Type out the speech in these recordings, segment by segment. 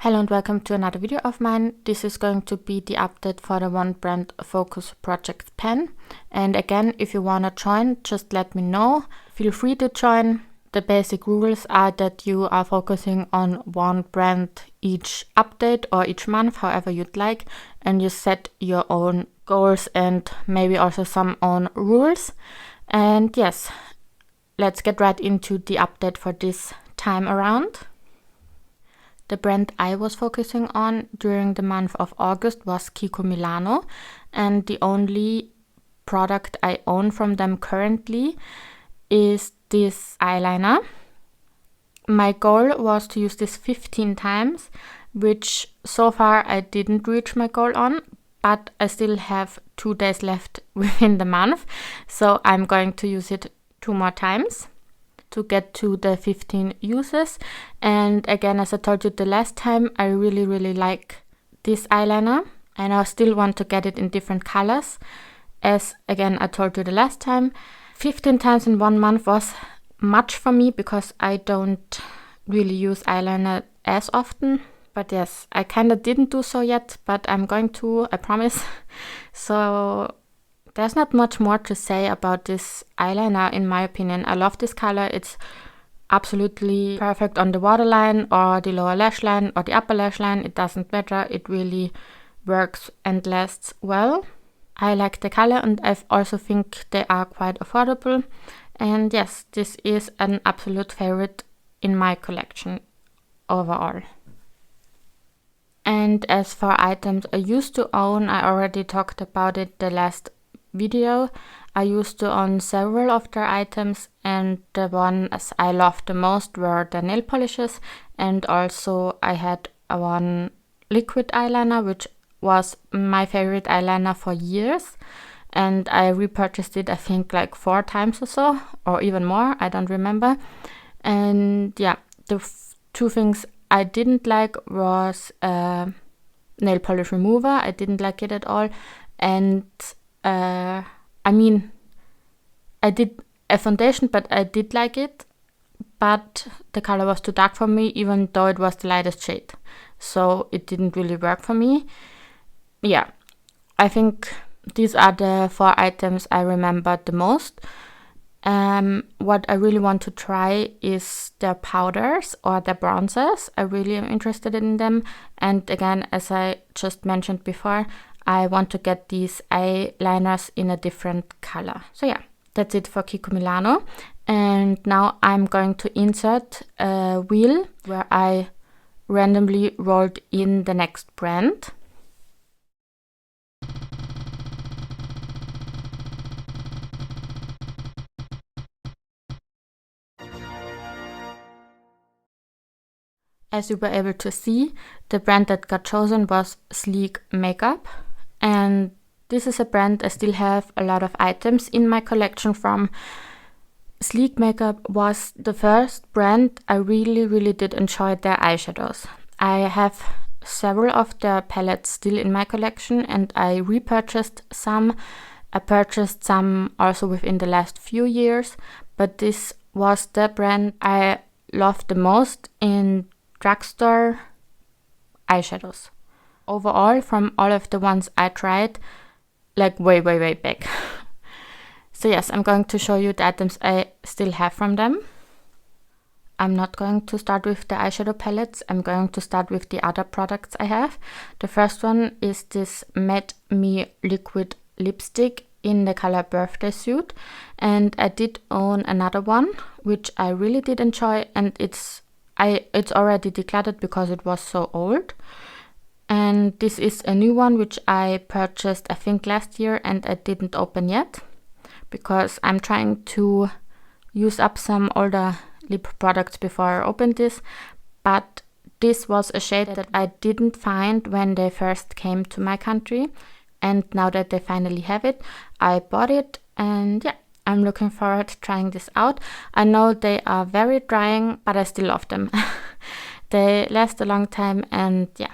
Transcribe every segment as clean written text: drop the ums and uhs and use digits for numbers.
Hello and welcome to another video of mine. This is going to be the update for the Onebrandfocusprojectpan. And again, if you want to join, just let me know. Feel free to join. The basic rules are that you are focusing on one brand each update or each month, however you'd like, and you set your own goals and maybe also some own rules. And yes, let's get right into the update for this time around. The brand I was focusing on during the month of August was Kiko Milano, and the only product I own from them currently is this eyeliner. My goal was to use this 15 times, which so far I didn't reach my goal on, but I still have 2 days left within the month, so I'm going to use it 2 more times to get to the 15 uses. And again, as I told you the last time, I really like this eyeliner and I still want to get it in different colors. As again, I told you the last time, 15 times in 1 month was much for me because I don't really use eyeliner as often. But yes, I kind of didn't do so yet, but I'm going to, I promise. So there's not much more to say about this eyeliner in my opinion. I love this color. It's absolutely perfect on the waterline or the lower lash line or the upper lash line. It doesn't matter. It really works and lasts well. I like the color and I also think they are quite affordable. And yes, this is an absolute favorite in my collection overall. And as for items I used to own, I already talked about it the last video. I used to own several of their items, and the ones I loved the most were the nail polishes, and also I had one liquid eyeliner, which was my favorite eyeliner for years, and I repurchased it I think like 4 times or so, or even more, I don't remember. And yeah, the 2 things I didn't like was nail polish remover. I didn't like it at all, and I mean, I did a foundation, but I did like it, but the color was too dark for me, even though it was the lightest shade. So it didn't really work for me. Yeah, I think these are the 4 items I remember the most. What I really want to try is their powders or their bronzers. I really am interested in them. And again, as I just mentioned before, I want to get these eyeliners in a different color. So yeah, that's it for Kiko Milano. And now I'm going to insert a wheel where I randomly rolled in the next brand. As you were able to see, the brand that got chosen was Sleek Makeup. And this is a brand I still have a lot of items in my collection from. Sleek Makeup was the first brand I really did enjoy their eyeshadows. I have several of their palettes still in my collection and I repurchased some. I purchased some also within the last few years, but this was the brand I loved the most in drugstore eyeshadows. Overall, from all of the ones I tried, like way back. So yes, I'm going to show you the items I still have from them. I'm not going to start with the eyeshadow palettes. I'm going to start with the other products I have. The first one is this Matte Me liquid lipstick in the color Birthday Suit. And I did own another one, which I really did enjoy, and it's already decluttered because it was so old. And this is a new one which I purchased I think last year and I didn't open yet because I'm trying to use up some older lip products before I open this. But this was a shade that I didn't find when they first came to my country, and now that they finally have it, I bought it, and yeah, I'm looking forward to trying this out. I know they are very drying, but I still love them. They last a long time, and yeah,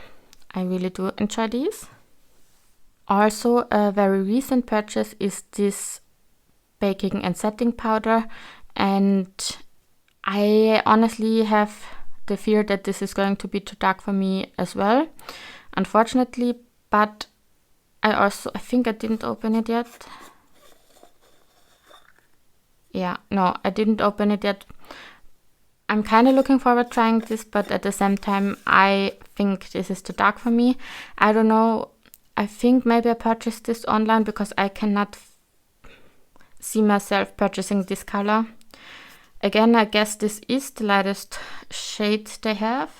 I really do enjoy these. Also, a very recent purchase is this baking and setting powder, and I honestly have the fear that this is going to be too dark for me as well, unfortunately. But I think I didn't open it yet. Yeah, no, I didn't open it yet. I'm kind of looking forward trying this, but at the same time, I think this is too dark for me. I don't know. I think maybe I purchased this online because I cannot see myself purchasing this color. Again, I guess this is the lightest shade they have,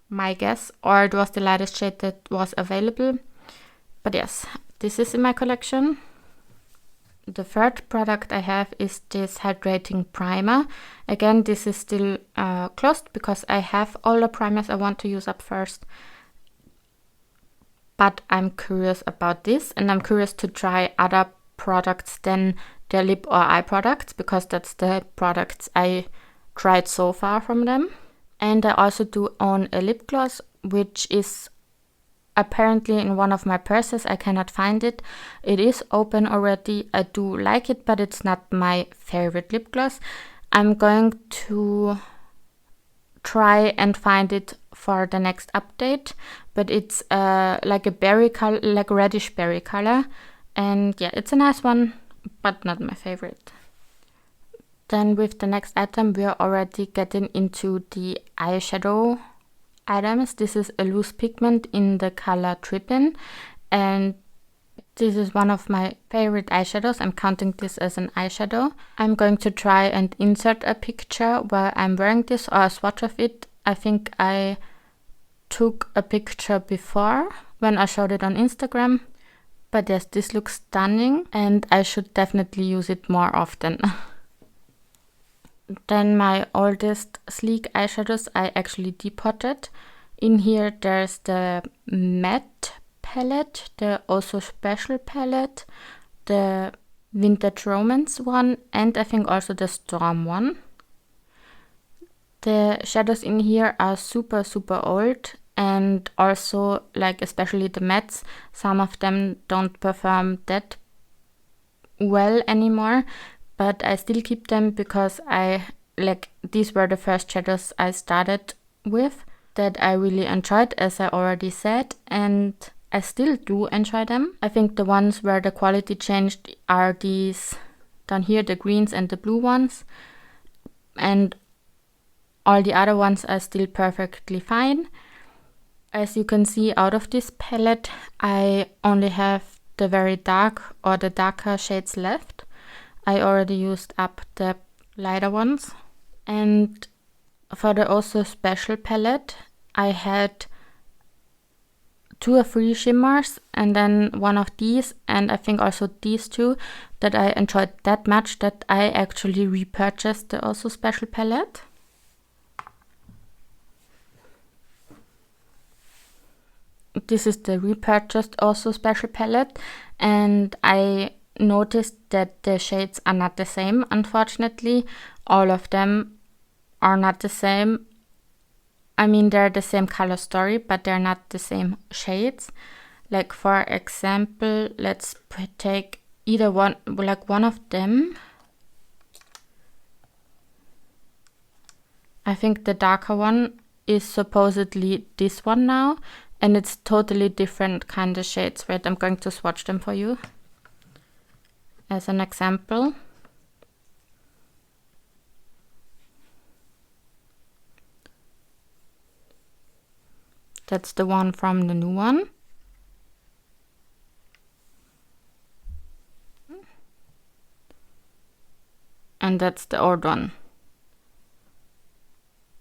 my guess, or it was the lightest shade that was available. But yes, this is in my collection. The third product I have is this hydrating primer. Again, this is still closed because I have all the primers I want to use up first. But I'm curious about this, and I'm curious to try other products than their lip or eye products, because that's the products I tried so far from them. And I also do own a lip gloss, which is apparently in one of my purses. I cannot find it. It is open already. I do like it, but it's not my favorite lip gloss. I'm going to try and find it for the next update, but it's like a berry color, like reddish berry color, and yeah, it's a nice one, but not my favorite. Then with the next item, we are already getting into the eyeshadow items. This is a loose pigment in the color Trippin, and this is one of my favorite eyeshadows. I'm counting this as an eyeshadow. I'm going to try and insert a picture where I'm wearing this, or a swatch of it. I think I took a picture before when I showed it on Instagram. But yes, this looks stunning, and I should definitely use it more often. Then my oldest sleek eyeshadows I actually depotted. In here there's the matte palette, the Also Special palette, the Vintage Romance one, and I think also the Storm one. The shadows in here are super old, and also, like, especially the mattes, some of them don't perform that well anymore, but I still keep them because these were the first shadows I started with that I really enjoyed, as I already said, and I still do enjoy them. I think the ones where the quality changed are these down here, the greens and the blue ones, and all the other ones are still perfectly fine. As you can see, out of this palette, I only have the very dark or the darker shades left. I already used up the lighter ones. And for the Also Special palette, I had 2 or 3 shimmers, and then one of these, and I think also these 2 that I enjoyed that much that I actually repurchased the Also Special palette. This is the repurchased Also Special palette, and I noticed that the shades are not the same, unfortunately. All of them are not the same. I mean, they're the same color story, but they're not the same shades. Like, for example, let's take either one, like one of them. I think the darker one is supposedly this one now, and it's totally different kind of shades. Wait, I'm going to swatch them for you as an example. That's the one from the new one. And that's the old one.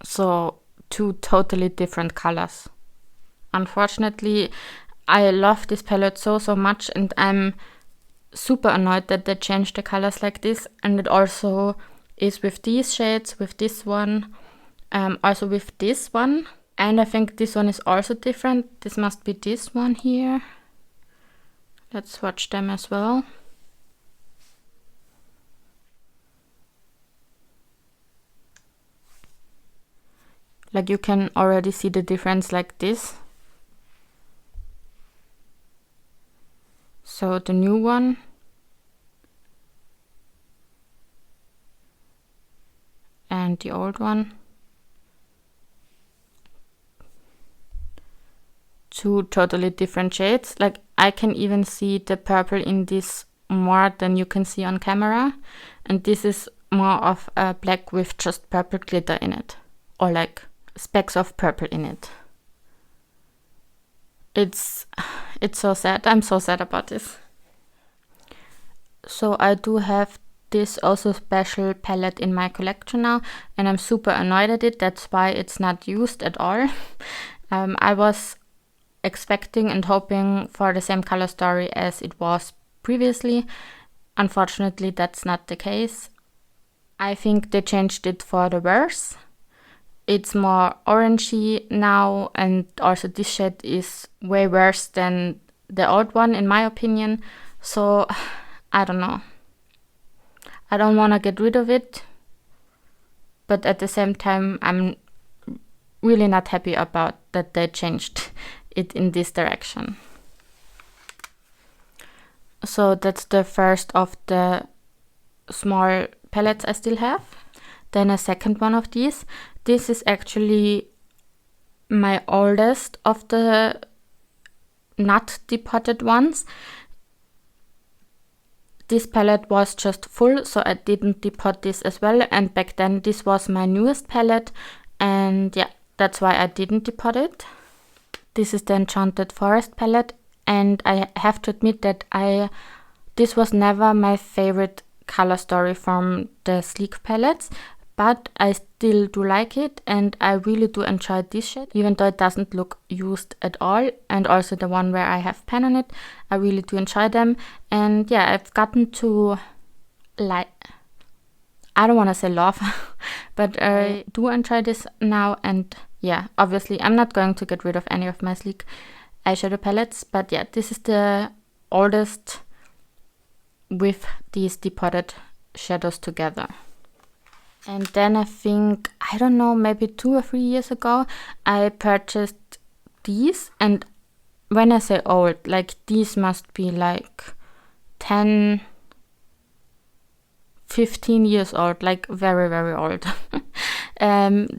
So 2 totally different colors. Unfortunately, I love this palette so much, and I'm super annoyed that they changed the colors like this. And it also is with these shades, with this one, also with this one. And I think this one is also different. This must be this one here. Let's swatch them as well. Like, you can already see the difference like this. So the new one and the old one. two totally different shades. Like I can even see the purple in this more than you can see on camera. And this is more of a black with just purple glitter in it. Or like specks of purple in it. It's so sad. I'm so sad about this. So I do have this also special palette in my collection now, and I'm super annoyed at it. That's why it's not used at all. I was expecting and hoping for the same color story as it was previously. Unfortunately, that's not the case. I think they changed it for the worse. It's more orangey now, and also this shade is way worse than the old one in my opinion. So I don't know. I don't want to get rid of it, but at the same time I'm really not happy about that they changed it in this direction. So that's the first of the small palettes I still have. Then a second one of these. This is actually my oldest of the not depotted ones. This palette was just full, so I didn't depot this as well. And back then this was my newest palette, and yeah, that's why I didn't depot it. This is the Enchanted Forest palette, and I have to admit that this was never my favorite color story from the Sleek palettes, but I still do like it, and I really do enjoy this shade, even though it doesn't look used at all. And also the one where I have pen on it, I really do enjoy them. And yeah, I've gotten to like, I don't want to say love, but I do enjoy this now. And yeah, obviously I'm not going to get rid of any of my Sleek eyeshadow palettes, but yeah, this is the oldest with these depotted shadows together. And then I think, I don't know, maybe 2 or 3 years ago, I purchased these. And when I say old, like these must be like 10, 15 years old, like very, very old.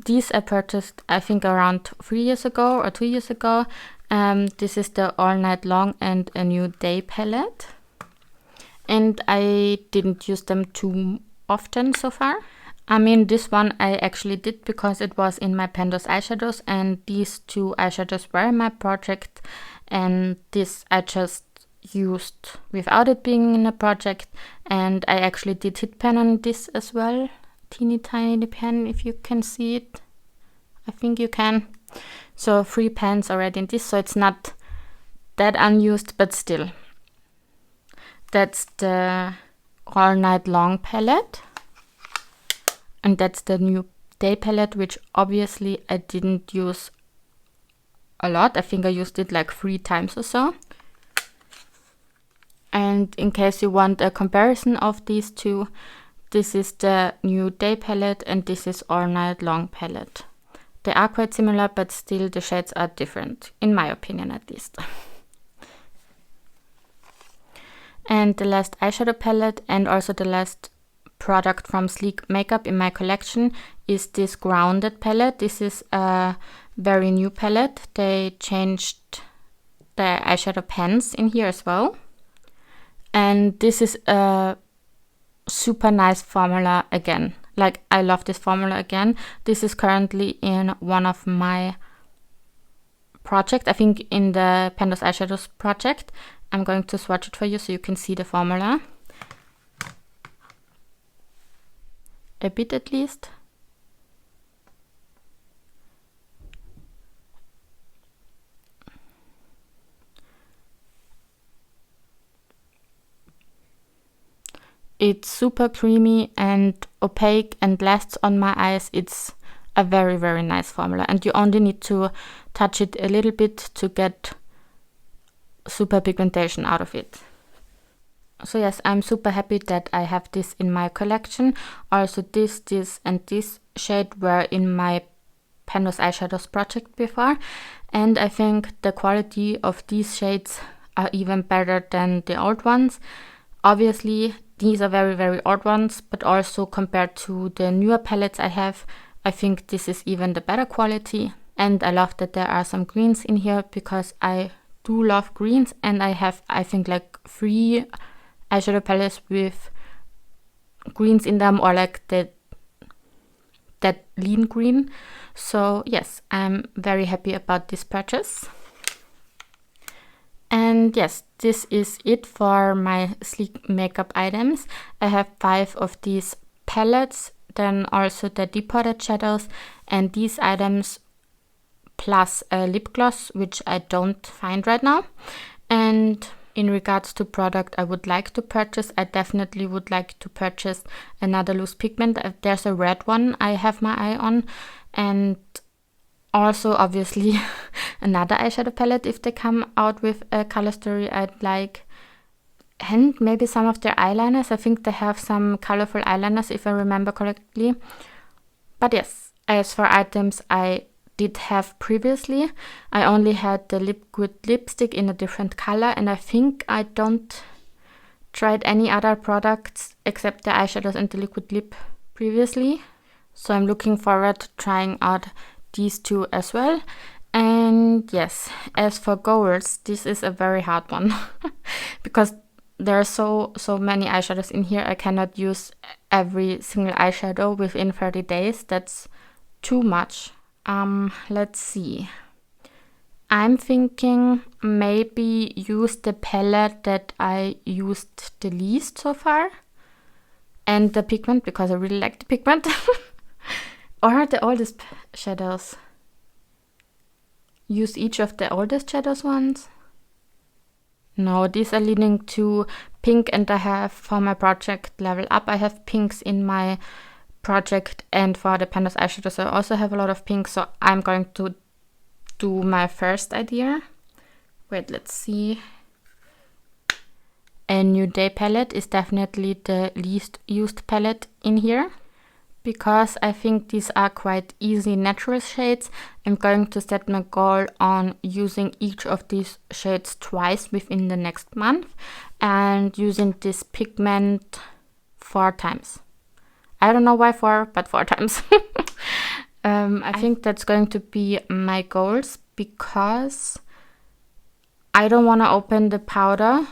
These I purchased, I think, around 3 years ago or 2 years ago. This is the All Night Long and A New Day palette. And I didn't use them too often so far. I mean, this one I actually did because it was in my Pandos eyeshadows, and these 2 eyeshadows were in my project, and this I just used without it being in a project. And I actually did hit pen on this as well. Teeny tiny pen, if you can see it. I think you can. So 3 pens already in this, so it's not that unused, but still. That's the All Night Long palette. And that's the New Day palette, which obviously I didn't use a lot. I think I used it like 3 times or so. And in case you want a comparison of these two, this is the New Day palette and this is All Night Long palette. They are quite similar, but still the shades are different, in my opinion at least. And the last eyeshadow palette, and also the last product from Sleek Makeup in my collection, is this Grounded palette. This is a very new palette. They changed the eyeshadow pens in here as well. And this is a super nice formula again. Like, I love this formula again. This is currently in one of my projects. I think in the Pandos Eyeshadows project. I'm going to swatch it for you so you can see the formula. A bit at least. It's super creamy and opaque and lasts on my eyes. It's a very, very nice formula, and you only need to touch it a little bit to get super pigmentation out of it. So yes, I'm super happy that I have this in my collection. Also this, and this shade were in my Pandos Eyeshadows project before, and I think the quality of these shades are even better than the old ones. Obviously, these are very, very old ones, but also compared to the newer palettes I have, I think this is even the better quality. And I love that there are some greens in here because I do love greens, and I have, I think, like 3 eyeshadow palettes with greens in them, or like that lean green. So yes, I'm very happy about this purchase. And yes, this is it for my sleek makeup items. I have 5 of these palettes, then also the deep potted shadows, and these items plus a lip gloss, which I don't find right now. And in regards to product I would like to purchase, I definitely would like to purchase another loose pigment. There's a red one I have my eye on, and also obviously another eyeshadow palette if they come out with a color story I'd like. And maybe some of their eyeliners. I think they have some colorful eyeliners if I remember correctly. But yes, as for items I did have previously, I only had the liquid lipstick in a different color, and I think I don't tried any other products except the eyeshadows and the liquid lip previously. So I'm looking forward to trying out these 2 as well. And yes, as for goals, this is a very hard one because there are so many eyeshadows in here. I cannot use every single eyeshadow within 30 days. That's too much. Let's see. I'm thinking maybe use the palette that I used the least so far, and the pigment because I really like the pigment. Or the oldest shadows. Use each of the oldest shadows ones. No, these are leaning to pink, and I have for my project Level Up, I have pinks in my project, and for the Pandas eyeshadows I also have a lot of pink, so I'm going to do my first idea. Wait, let's see. A New Day palette is definitely the least used palette in here because I think these are quite easy natural shades. I'm going to set my goal on using each of these shades twice within the next month and using this pigment 4 times. I don't know why 4, but 4 times. I think that's going to be my goals because I don't want to open the powder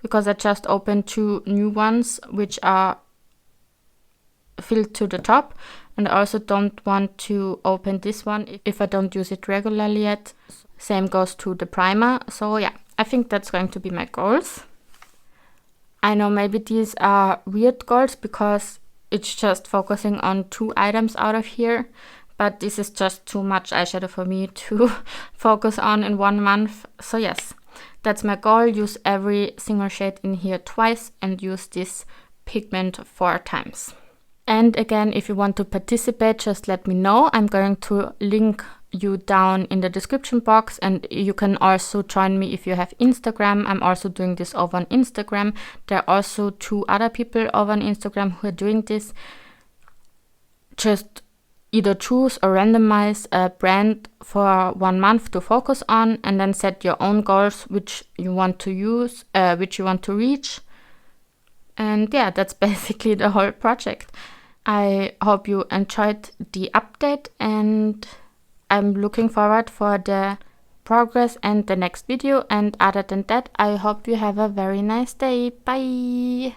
because I just opened 2 new ones which are filled to the top, and I also don't want to open this one if I don't use it regularly yet. Same goes to the primer. So yeah, I think that's going to be my goals. I know maybe these are weird goals because it's just focusing on 2 items out of here, but this is just too much eyeshadow for me to focus on in 1 month. So yes, that's my goal. Use every single shade in here twice and use this pigment 4 times. And again, if you want to participate, just let me know. I'm going to link you down in the description box, and you can also join me if you have Instagram. I'm also doing this over on Instagram. There are also 2 other people over on Instagram who are doing this. Just either choose or randomize a brand for 1 month to focus on, and then set your own goals which you want to use, which you want to reach. And yeah, that's basically the whole project. I hope you enjoyed the update, and I'm looking forward for the progress and the next video. And other than that, I hope you have a very nice day. Bye!